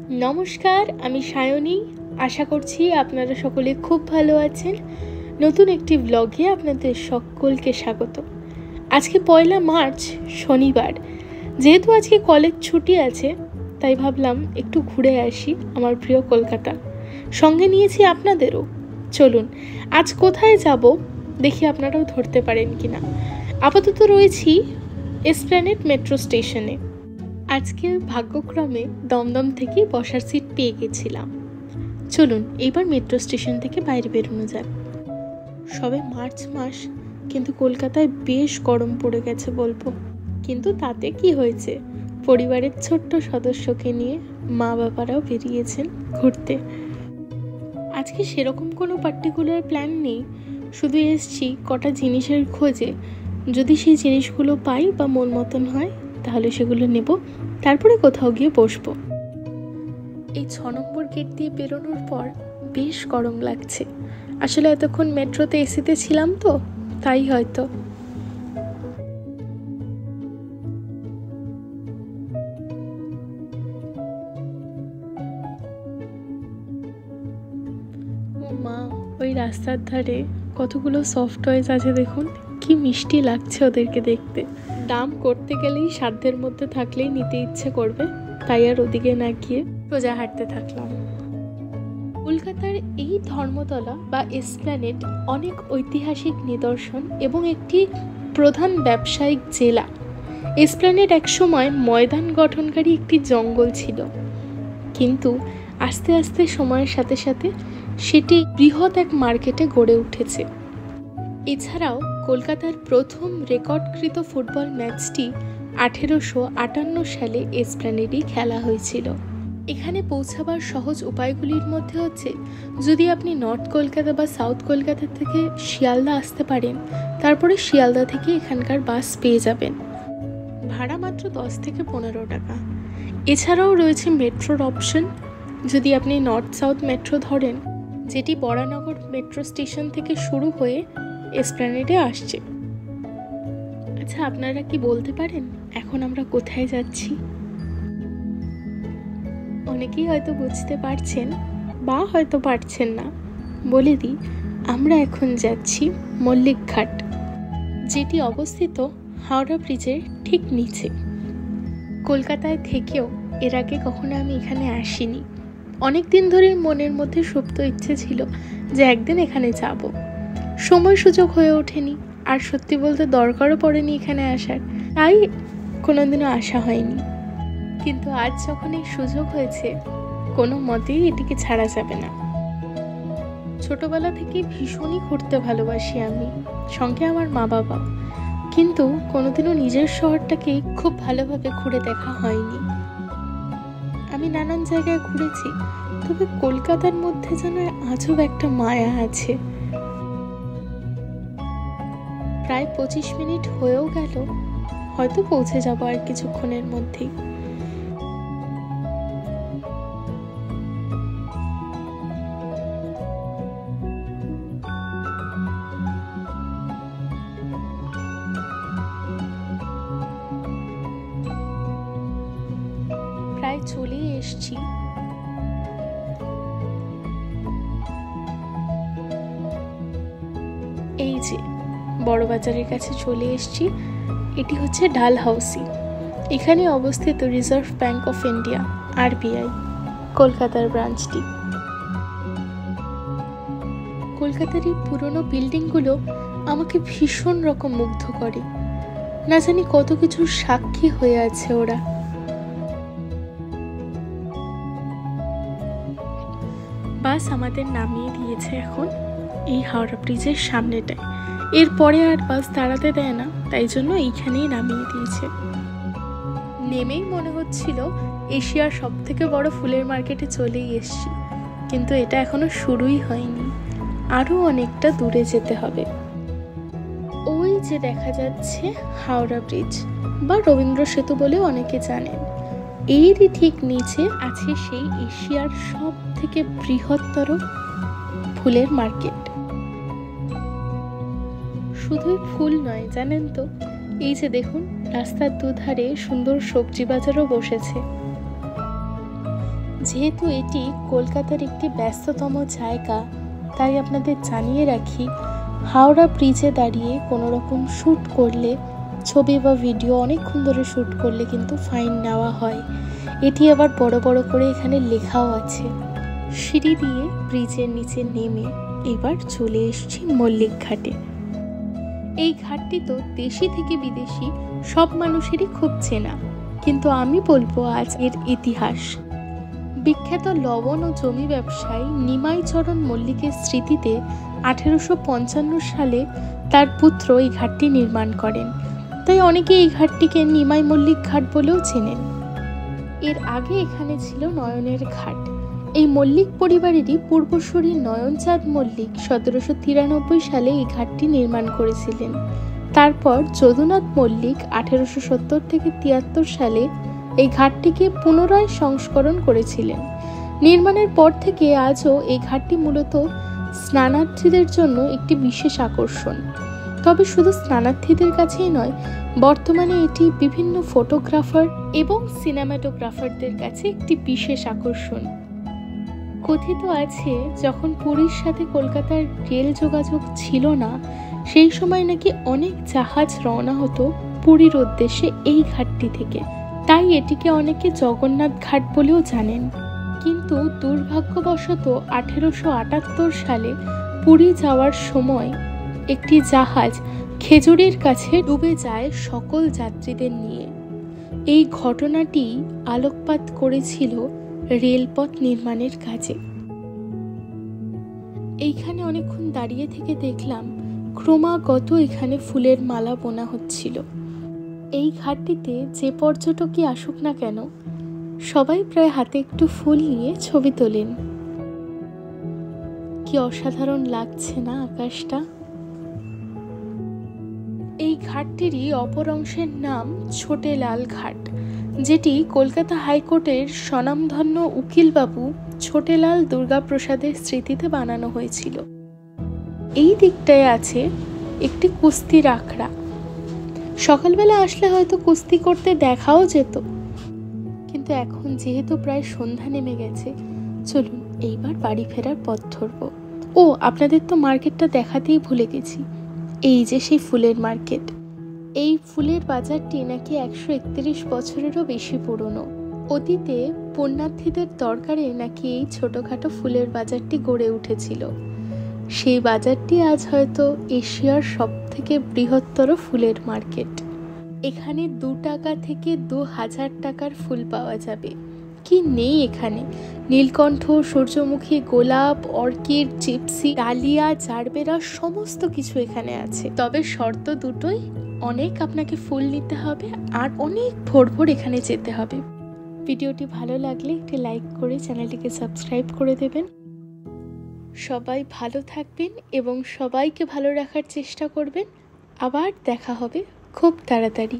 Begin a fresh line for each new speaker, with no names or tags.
নমস্কার, আমি সায়নী। আশা করছি আপনারা সকলে খুব ভালো আছেন। নতুন একটি ব্লগে আপনাদের সকলকে স্বাগত। আজকে 1 মার্চ, শনিবার। যেহেতু আজকে কলেজ ছুটি আছে, তাই ভাবলাম একটু ঘুরে আসি আমার প্রিয় কলকাতা। সঙ্গে নিয়েছি আপনাদেরও। চলুন, আজ কোথায় যাব দেখি আপনারাও ধরতে পারেন কিনা। আপাতত রয়েছি এসপ্ল্যানেড মেট্রো স্টেশনে। আজকে ভাগ্যক্রমে দমদম থেকে বসার সিট পেয়ে গেছিলাম। চলুন এবার মেট্রো স্টেশন থেকে বাইরে বেরোনো যাক। সবে মার্চ মাস, কিন্তু কলকাতায় বেশ গরম পড়ে গেছে বলবো। কিন্তু তাতে কি হয়েছে, পরিবারের ছোট্ট সদস্যকে নিয়ে মা বাবারাও বেরিয়েছেন ঘুরতে। আজকে সেরকম কোনো পার্টিকুলার প্ল্যান নেই, শুধু এসছি কটা জিনিসের খোঁজে। যদি সেই জিনিসগুলো পাই বা মন মতন হয় তাহলে সেগুলো নেব, তারপরে কোথাও গিয়ে বসবো। এই 6 নম্বর গেট দিয়ে বেরোনোর পর বেশ গরম লাগছে। আসলে এতক্ষণ মেট্রোতে এসিতে ছিলাম তো, তাই হয়তো। ও মা, ওই রাস্তার ধারে কতগুলো সফট টয়েস আছে দেখুন, কি মিষ্টি লাগছে ওদেরকে দেখতে। দাম করতে গেলেই সাধ্যের মধ্যে থাকলেই নিতে ইচ্ছে করবে, তাই আর ওদিকে না গিয়ে সোজা হাঁটতে থাকলাম। কলকাতার এই ধর্মতলা বা এসপ্ল্যানেড অনেক ঐতিহাসিক নিদর্শন এবং একটি প্রধান ব্যবসায়িক জেলা। এসপ্ল্যানেড একসময় ময়দান গঠনকারী একটি জঙ্গল ছিল, কিন্তু আস্তে আস্তে সময়ের সাথে সাথে সেটি বৃহৎ এক মার্কেটে গড়ে উঠেছে। এছাড়াও কলকাতার প্রথম রেকর্ডকৃত ফুটবল ম্যাচটি 1858 সালে এসপ্ল্যানেডেই খেলা হয়েছিল। এখানে পৌঁছাবার সহজ উপায়গুলির মধ্যে হচ্ছে, যদি আপনি নর্থ কলকাতা বা সাউথ কলকাতা থেকে শিয়ালদা আসতে পারেন, তারপরে শিয়ালদা থেকে এখানকার বাস পেয়ে যাবেন। ভাড়া মাত্র 10 থেকে 15 টাকা। এছাড়াও রয়েছে মেট্রোর অপশন। যদি আপনি নর্থ সাউথ মেট্রো ধরেন, যেটি বরানগর মেট্রো স্টেশন থেকে শুরু হয়ে এসপ্ল্যানেডে আসছে। আচ্ছা, আপনারা কি বলতে পারেন এখন আমরা কোথায় যাচ্ছি? অনেকেই হয়তো বুঝতে পারছেন বা হয়তো পারছেন না। বলে দিই, আমরা এখন যাচ্ছি মল্লিক ঘাট, যেটি অবস্থিত হাওড়া ব্রিজের ঠিক নিচে। কলকাতায় থেকেও এর আগে কখনো আমি এখানে আসিনি। অনেক দিন ধরেই মনের মধ্যে সুপ্ত ইচ্ছে ছিল যে একদিন এখানে যাব। সময় সুযোগ হয়ে ওঠেনি, আর সত্যি বলতে দরকারও পড়েনি এখানে আসার, তাই কোনোদিনও আসা হয়নি। কিন্তু আজ যখন এই সুযোগ হয়েছে, কোনো মতেই এটিকে ছাড়া যাবে না। ছোটবেলা থেকে ভীষণই ঘুরতে ভালোবাসি আমি, সঙ্গে আমার মা বাবা। কিন্তু কোনোদিনও নিজের শহরটাকে খুব ভালোভাবে ঘুরে দেখা হয়নি। আমি নানান জায়গায় ঘুরেছি, তবে কলকাতার মধ্যে যেন আজব একটা মায়া আছে। প্রায় 25 মিনিট হয়েও গেল, হয়তো পৌঁছে যাব আর কিছুক্ষণের মধ্যেই। প্রায় চলেই এসছি। এই যে বড় বাজারের কাছে চলে এসছি। এটি হচ্ছে ডাল হাউসি। এখানে অবস্থিত reserve bank of India, RBI, কলকাতার ব্রাঞ্চটি। কলকাতার এই পুরনো বিল্ডিংগুলো আমাকে ভীষণ রকম মুগ্ধ করে। না জানি কত কিছুর সাক্ষী হয়ে আছে ওরা। বাস আমাদের নামিয়ে দিয়েছে এখন এই হাওড়া ব্রিজের সামনেটায়। এরপরে আর বাস দাঁড়াতে দেয় না, তাই জন্য এইখানেই নামিয়ে দিয়েছে। নেমেই মনে হচ্ছিল এশিয়ার সব থেকে বড় ফুলের মার্কেটে চলেই এসছি, কিন্তু এটা এখনো শুরুই হয়নি, আরও অনেকটা দূরে যেতে হবে। ওই যে দেখা যাচ্ছে হাওড়া ব্রিজ বা রবীন্দ্র সেতু বলেও অনেকে জানেন। এরই ঠিক নিচে আছে সেই এশিয়ার সব থেকে বৃহত্তর ফুলের মার্কেট। শুধুই ফুল নয় জানেন তো, এই যে দেখুন রাস্তার দুধারে সুন্দর সবজি বাজারও বসেছে। যেহেতু এটি কলকাতার একটি ব্যস্ততম জায়গা, তাই আপনাদের জানিয়ে রাখি, হাওড়া ব্রিজে দাঁড়িয়ে কোনো রকম শ্যুট করলে, ছবি বা ভিডিও অনেকক্ষণ ধরে শ্যুট করলে কিন্তু ফাইন নেওয়া হয়। এটি আবার বড় বড় করে এখানে লেখাও আছে। সিঁড়ি দিয়ে ব্রিজের নিচে নেমে এবার চলে এসেছি মল্লিক ঘাটে। এই ঘাটটি তো দেশি থেকে বিদেশি সব মানুষেরই খুব চেনা, কিন্তু আমি বলবো আজ এর ইতিহাস। বিখ্যাত লবণ ও জমি ব্যবসায়ী নিমাই চরণ মল্লিকের স্মৃতিতে 1855 সালে তার পুত্র এই ঘাটটি নির্মাণ করেন, তাই অনেকে এই ঘাটটিকে নিমাই মল্লিক ঘাট বলেও চেনেন। এর আগে এখানে ছিল নয়নের ঘাট। এই মল্লিক পরিবারেরই পূর্বসূরি নয়নচাঁদ মল্লিক 1793 সালে এই ঘাটটি নির্মাণ করেছিলেন। তারপর যদুনাথ মল্লিক 1870 থেকে 73 সালে এই ঘাটটিকে পুনরায় সংস্করণ করেছিলেন। নির্মাণের পর থেকে আজও এই ঘাটটি মূলত স্নানার্থীদের জন্য একটি বিশেষ আকর্ষণ। তবে শুধু স্নানার্থীদের কাছেই নয়, বর্তমানে এটি বিভিন্ন ফটোগ্রাফার এবং সিনেমাটোগ্রাফারদের কাছে একটি বিশেষ আকর্ষণ। কথিত আছে, যখন পুরীর সাথে কলকাতার রেল যোগাযোগ ছিল না, সেই সময় নাকি অনেক জাহাজ রওনা হতো পুরীর উদ্দেশ্যে এই ঘাটটি থেকে। তাই এটিকে অনেকে জগন্নাথ ঘাট বলেও জানেন। কিন্তু দুর্ভাগ্যবশত 1878 সালে পুরী যাওয়ার সময় একটি জাহাজ খেজুরির কাছে ডুবে যায় সকল যাত্রীদের নিয়ে। এই ঘটনাটি আলোকপাত করেছিল রেলপথ নির্মাণের কাজে। এইখানে অনেকক্ষণ দাঁড়িয়ে থেকে দেখলাম ক্রমাগত এখানে ফুলের মালা বোনা হচ্ছিল। এই ঘাটটিতে যে পর্যটকই আসুক না কেন, সবাই প্রায় হাতে একটু ফুল নিয়ে ছবি তোলেন। কি অসাধারণ লাগছে না আকাশটা। এই ঘাটটিরই অপর অংশের নাম ছোটেলাল ঘাট, যেটি কলকাতা হাইকোর্টের স্বনামধন্য উকিলবাবু ছোটেলাল দুর্গাপ্রসাদের স্মৃতিতে বানানো হয়েছিল। এই দিকটায় আছে একটি কুস্তির আখড়া। সকালবেলা আসলে হয়তো কুস্তি করতে দেখাও যেত, কিন্তু এখন যেহেতু প্রায় সন্ধ্যা নেমে গেছে, চলুন এইবার বাড়ি ফেরার পথ ধরবো। ও, আপনাদের তো মার্কেটটা দেখাতেই ভুলে গেছি। এই যে সেই ফুলের মার্কেট। এই ফুলের বাজারটি নাকি 131 বছরেরও বেশি পুরনো। অতীতে পুণ্যার্থীদের দরকারে নাকি এই ছোটখাটো ফুলের বাজারটি গড়ে উঠেছিল। সেই বাজারটি আজ হয়তো এশিয়ার সবথেকে বৃহত্তর ফুলের মার্কেট। এখানে 2 টাকা থেকে 2000 টাকার ফুল পাওয়া যাবে। কি নেই এখানে! নীলকণ্ঠ, সূর্যমুখী, গোলাপ, অর্কিড, জিপসি, ডালিয়া, জারবেরা সমস্ত কিছু এখানে আছে। তবে শর্ত দুটোই, অনেক আপনাকে ফুল নিতে হবে আর অনেক ভোর ভোর এখানে যেতে হবে। ভিডিওটি ভালো লাগলে একটি লাইক করে চ্যানেলটিকে সাবস্ক্রাইব করে দেবেন। সবাই ভালো থাকবেন এবং সবাইকে ভালো রাখার চেষ্টা করবেন। আবার দেখা হবে খুব তাড়াতাড়ি।